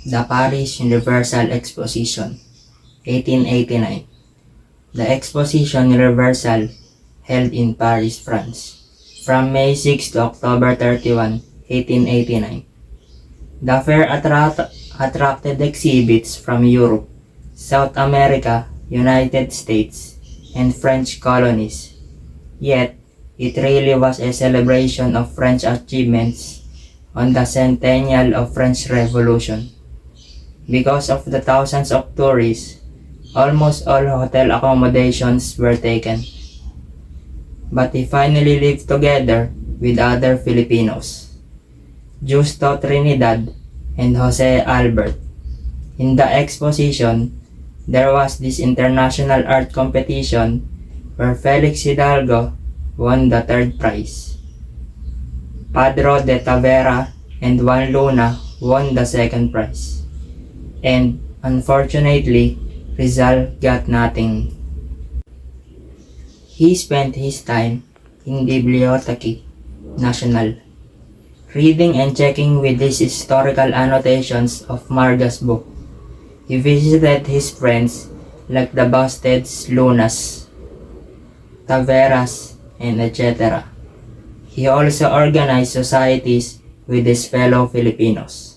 The Paris Universal Exposition, 1889. The Exposition Universal held in Paris, France, from May 6 to October 31, 1889. The fair attracted exhibits from Europe, South America, United States, and French colonies. Yet, it really was a celebration of French achievements on the centennial of French Revolution. Because of the thousands of tourists, almost all hotel accommodations were taken. But he finally lived together with other Filipinos, Justo Trinidad and Jose Albert. In the exposition, there was this international art competition where Felix Hidalgo won the third prize. Pedro de Tavera and Juan Luna won the second prize. And unfortunately, Rizal got nothing. He spent his time in Biblioteque Nacional, reading and checking with his historical annotations of Marga's book. He visited his friends like the Basteds, Lunas, Taveras, and etc. He also organized societies with his fellow Filipinos.